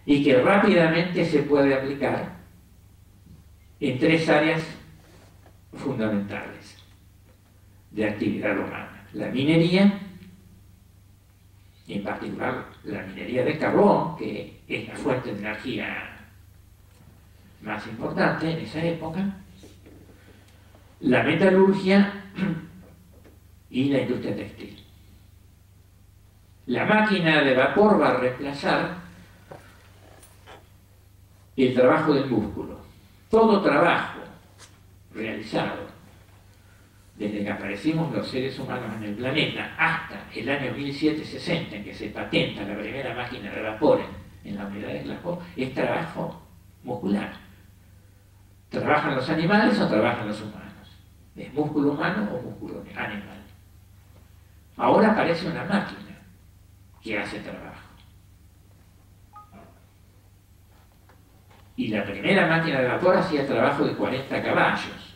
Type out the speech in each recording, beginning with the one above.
y que rápidamente se puede aplicar en tres áreas fundamentales de actividad humana: la minería, y en particular la minería de carbón, que es la fuente de energía más importante en esa época, la metalurgia y la industria textil. La máquina de vapor va a reemplazar el trabajo del músculo. Todo trabajo realizado desde que aparecimos los seres humanos en el planeta hasta el año 1760, en que se patenta la primera máquina de vapor en la unidad de Glasgow, es trabajo muscular. ¿Trabajan los animales o trabajan los humanos? ¿Es músculo humano o músculo animal? Ahora aparece una máquina que hace trabajo. Y la primera máquina de vapor hacía trabajo de 40 caballos.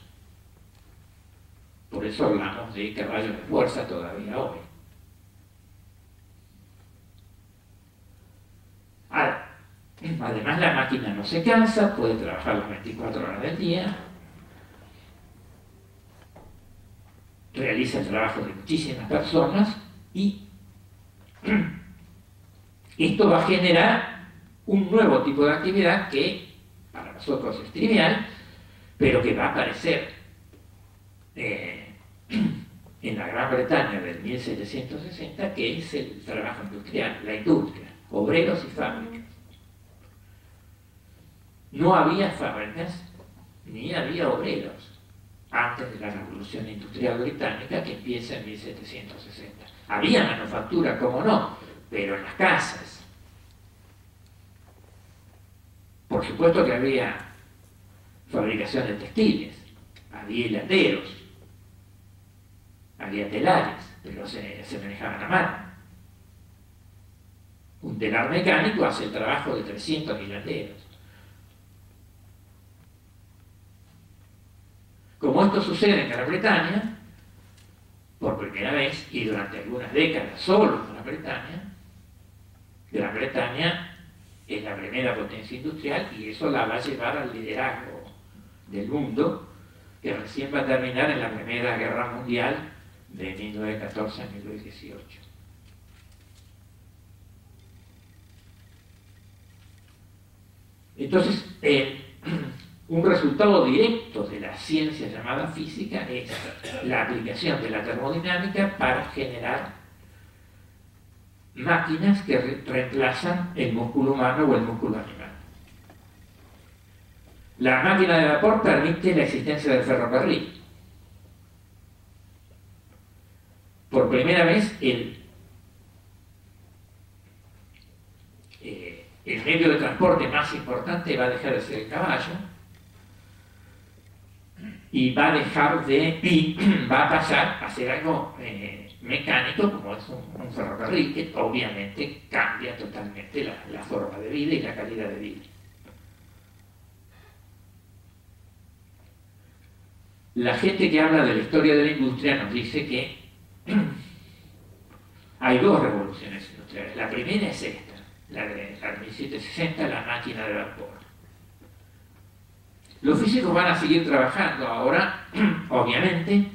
Por eso hablamos de caballos de fuerza todavía hoy. Además, la máquina no se cansa, puede trabajar las 24 horas del día, realiza el trabajo de muchísimas personas y esto va a generar un nuevo tipo de actividad que para nosotros es trivial, pero que va a aparecer en la Gran Bretaña del 1760, que es el trabajo industrial, la industria, obreros y fábricas. No había fábricas ni había obreros antes de la Revolución Industrial Británica, que empieza en 1760. Había manufactura, como no, pero en las casas. Por supuesto que había fabricación de textiles, había hiladeros, había telares, pero se manejaban a mano. Un telar mecánico hace el trabajo de 300 hiladeros. Como esto sucede en Gran Bretaña, por primera vez y durante algunas décadas solo en Gran Bretaña es la primera potencia industrial y eso la va a llevar al liderazgo del mundo, que recién va a terminar en la Primera Guerra Mundial de 1914 a 1918. Entonces, un resultado directo de la ciencia llamada física es la aplicación de la termodinámica para generar máquinas que reemplazan el músculo humano o el músculo animal. La máquina de vapor permite la existencia del ferrocarril. Por primera vez el medio de transporte más importante va a dejar de ser el caballo y va a pasar a ser algo mecánico, como es un ferrocarril, que obviamente cambia totalmente la forma de vida y la calidad de vida. La gente que habla de la historia de la industria nos dice que hay dos revoluciones industriales. La primera es esta, la de 1760, la máquina de vapor. Los físicos van a seguir trabajando ahora, obviamente,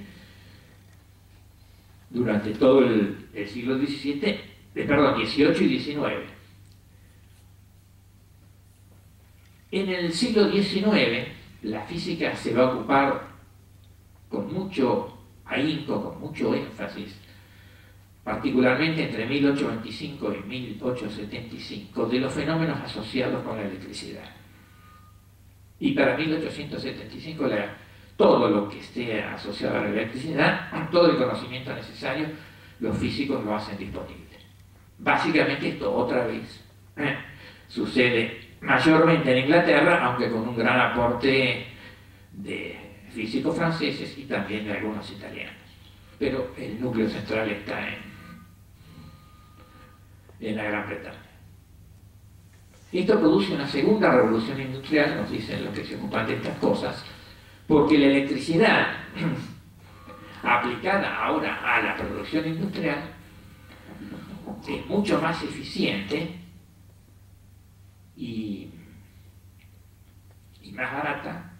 durante todo el siglo XVII y XIX. En el siglo XIX, la física se va a ocupar con mucho ahínco, con mucho énfasis, particularmente entre 1825 y 1875, de los fenómenos asociados con la electricidad. Y para 1875 todo lo que esté asociado a la electricidad, todo el conocimiento necesario, los físicos lo hacen disponible. Básicamente esto otra vez sucede mayormente en Inglaterra, aunque con un gran aporte de físicos franceses y también de algunos italianos. Pero el núcleo central está en la Gran Bretaña. Esto produce una segunda revolución industrial, nos dicen los que se ocupan de estas cosas, porque la electricidad aplicada ahora a la producción industrial es mucho más eficiente y más barata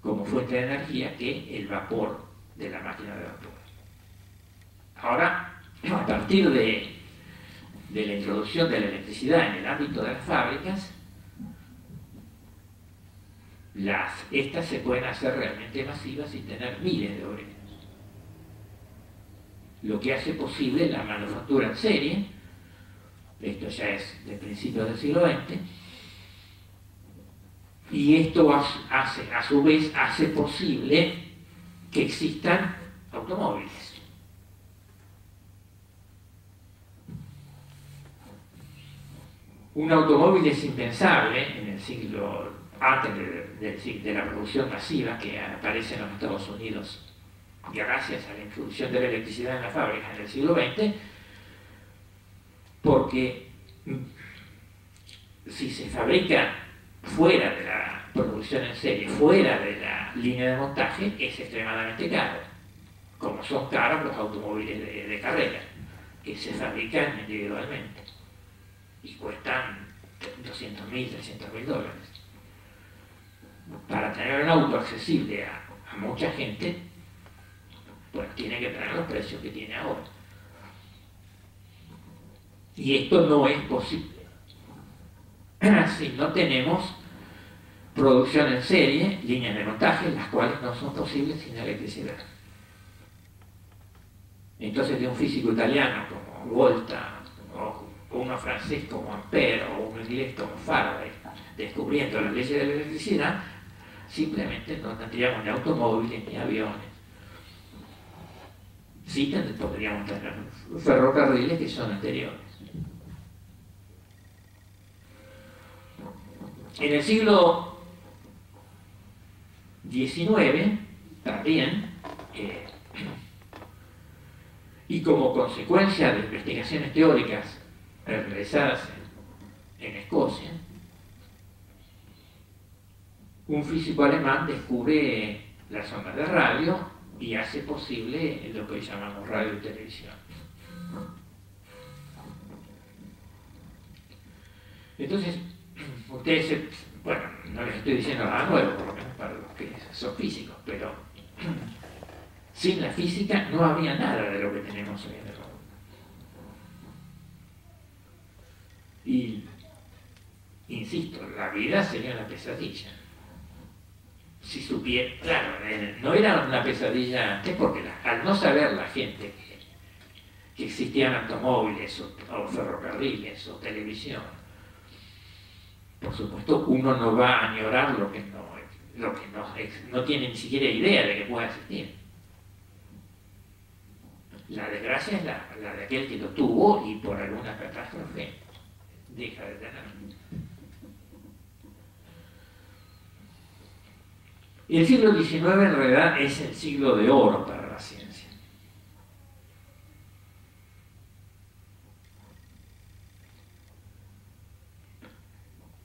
como fuente de energía que el vapor de la máquina de vapor. Ahora, a partir de la introducción de la electricidad en el ámbito de las fábricas, estas se pueden hacer realmente masivas y tener miles de obreros, lo que hace posible la manufactura en serie. Esto ya es de principios del siglo XX, y esto a su vez hace posible que existan automóviles. Un automóvil es impensable en el siglo antes de la producción masiva que aparece en los Estados Unidos gracias a la introducción de la electricidad en las fábricas en el siglo XX, porque si se fabrica fuera de la producción en serie, fuera de la línea de montaje, es extremadamente caro, como son caros los automóviles de carrera, que se fabrican individualmente y cuestan $200.000, $300.000. Para tener un auto accesible a mucha gente, pues tiene que tener los precios que tiene ahora. Y esto no es posible si no tenemos producción en serie, líneas de montaje, las cuales no son posibles sin electricidad. Entonces, de un físico italiano como Volta, o uno francés como Ampère, o un inglés como Faraday, descubriendo las leyes de la electricidad, simplemente no tendríamos ni automóviles ni aviones. Sí podríamos tener ferrocarriles que son anteriores. En el siglo XIX también, y como consecuencia de investigaciones teóricas realizadas en Escocia, un físico alemán descubre las ondas de radio y hace posible lo que hoy llamamos radio y televisión. Entonces, ustedes, bueno, no les estoy diciendo nada nuevo, por lo menos para los que son físicos, pero sin la física no habría nada de lo que tenemos hoy en el mundo. Y, insisto, la vida sería una pesadilla. Si supiera, claro, no era una pesadilla antes porque al no saber la gente que existían automóviles o ferrocarriles o televisión, por supuesto uno no va a añorar lo que no tiene ni siquiera idea de que pueda existir. La desgracia es la de aquel que lo tuvo y por alguna catástrofe deja de tenerlo. Y el siglo XIX en realidad es el siglo de oro para la ciencia.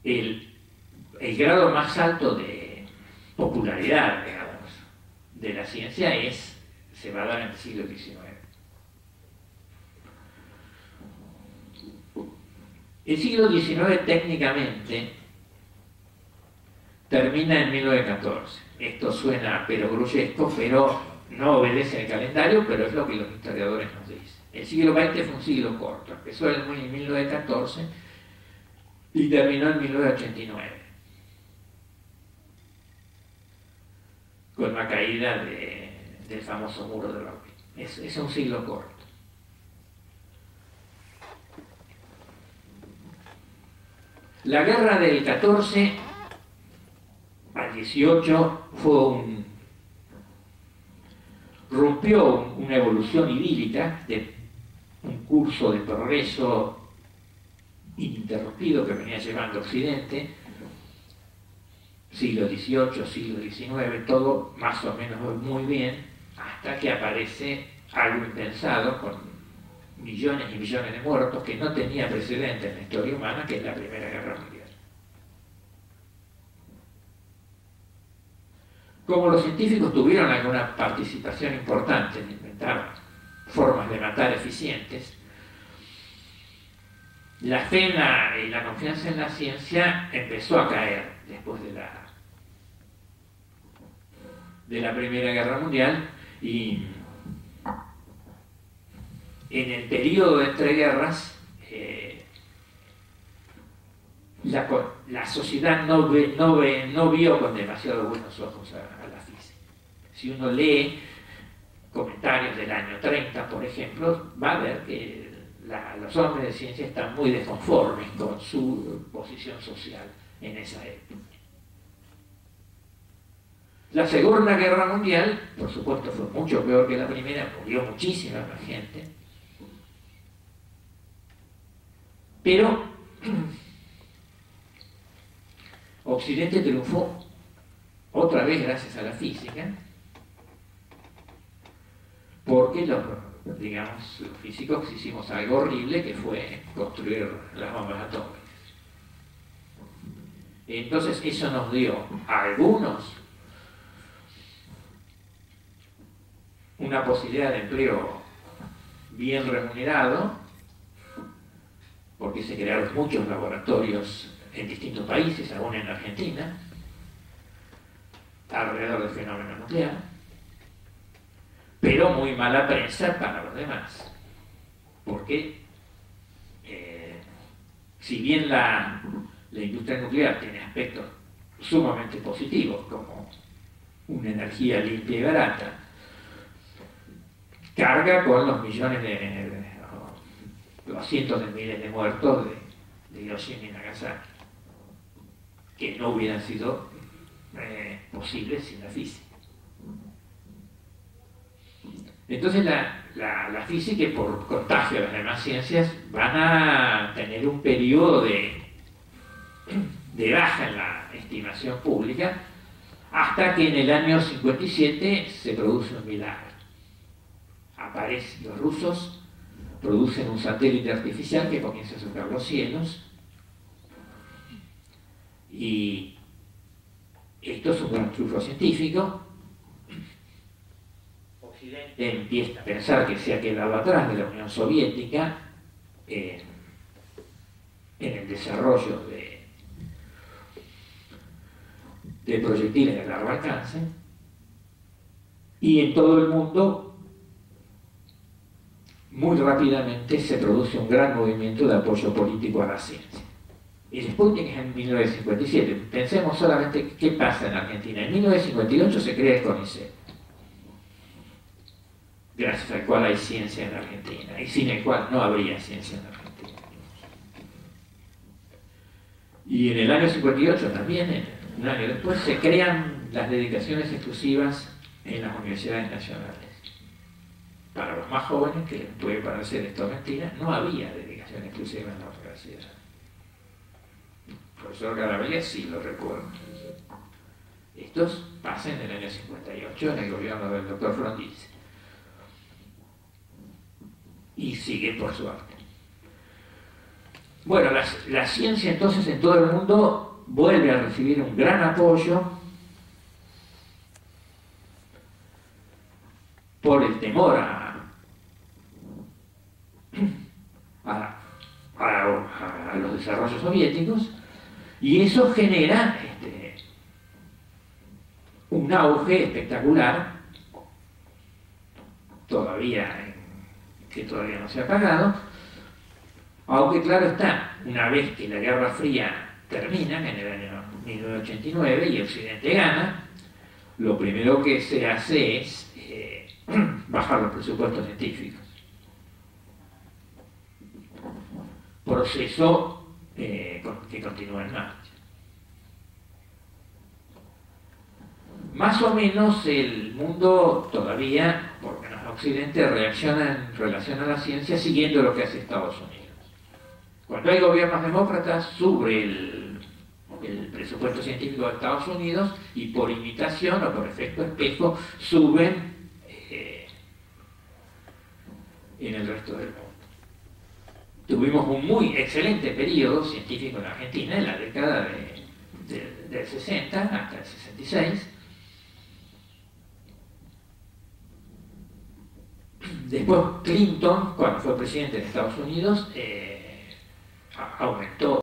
El grado más alto de popularidad, digamos, de la ciencia se va a dar en el siglo XIX. El siglo XIX técnicamente termina en 1914. Esto suena perogrullesco, pero no obedece al calendario, pero es lo que los historiadores nos dicen. El siglo XX fue un siglo corto, empezó en 1914 y terminó en 1989, con la caída del famoso muro de Berlín. Es un siglo corto. La guerra del 14 al 18 rompió una evolución idílica de un curso de progreso ininterrumpido que venía llevando Occidente, siglo XVIII, siglo XIX, todo más o menos muy bien, hasta que aparece algo impensado con millones y millones de muertos que no tenía precedente en la historia humana, que es la Primera Guerra Mundial. Como los científicos tuvieron alguna participación importante en inventar formas de matar eficientes, la fe y la confianza en la ciencia empezó a caer después de la Primera Guerra Mundial, y en el periodo de entreguerras la sociedad no vio con demasiado buenos ojos a la física. Si uno lee comentarios del año 30, por ejemplo, va a ver que los hombres de ciencia están muy desconformes con su posición social en esa época. La Segunda Guerra Mundial, por supuesto, fue mucho peor que la primera, murió muchísima más gente, pero Occidente triunfó otra vez gracias a la física, porque los físicos hicimos algo horrible, que fue construir las bombas atómicas. Entonces eso nos dio a algunos una posibilidad de empleo bien remunerado, porque se crearon muchos laboratorios en distintos países, aún en Argentina, alrededor del fenómeno nuclear, pero muy mala prensa para los demás, porque si bien la industria nuclear tiene aspectos sumamente positivos, como una energía limpia y barata, carga con los cientos de miles de muertos de Hiroshima y Nagasaki, que no hubieran sido posibles sin la física. Entonces la física, y por contagio de las demás ciencias, van a tener un periodo de baja en la estimación pública, hasta que en el año 57 se produce un milagro. Los rusos producen un satélite artificial que comienza a surcar los cielos, y esto es un gran triunfo científico. Occidente empieza a pensar que se ha quedado atrás de la Unión Soviética en el desarrollo de proyectiles de largo alcance, y en todo el mundo muy rápidamente se produce un gran movimiento de apoyo político a la ciencia. Y Sputnik es en 1957. Pensemos solamente qué pasa en Argentina. En 1958 se crea el CONICET, gracias al cual hay ciencia en Argentina, y sin el cual no habría ciencia en Argentina. Y en el año 58 también, un año después, se crean las dedicaciones exclusivas en las universidades nacionales. Para los más jóvenes, que puede parecer esto mentira, no había dedicación exclusiva en la universidad. El profesor Garavella sí lo recuerdo. Estos pasan en el año 58 en el gobierno del doctor Frondizi. Y sigue por suerte. Bueno, la ciencia entonces en todo el mundo vuelve a recibir un gran apoyo por el temor a los desarrollos soviéticos, y eso genera un auge espectacular, que todavía no se ha apagado, aunque claro está, una vez que la Guerra Fría termina, en el año 1989, y Occidente gana, lo primero que se hace es bajar los presupuestos científicos. Proceso que continúa en marcha. Más o menos el mundo todavía, por lo menos en Occidente, reacciona en relación a la ciencia siguiendo lo que hace Estados Unidos. Cuando hay gobiernos demócratas, sube el presupuesto científico de Estados Unidos, y por imitación o por efecto espejo suben en el resto del mundo. Tuvimos un muy excelente periodo científico en Argentina en la década del 60 hasta el 66. Después Clinton, cuando fue presidente de Estados Unidos, aumentó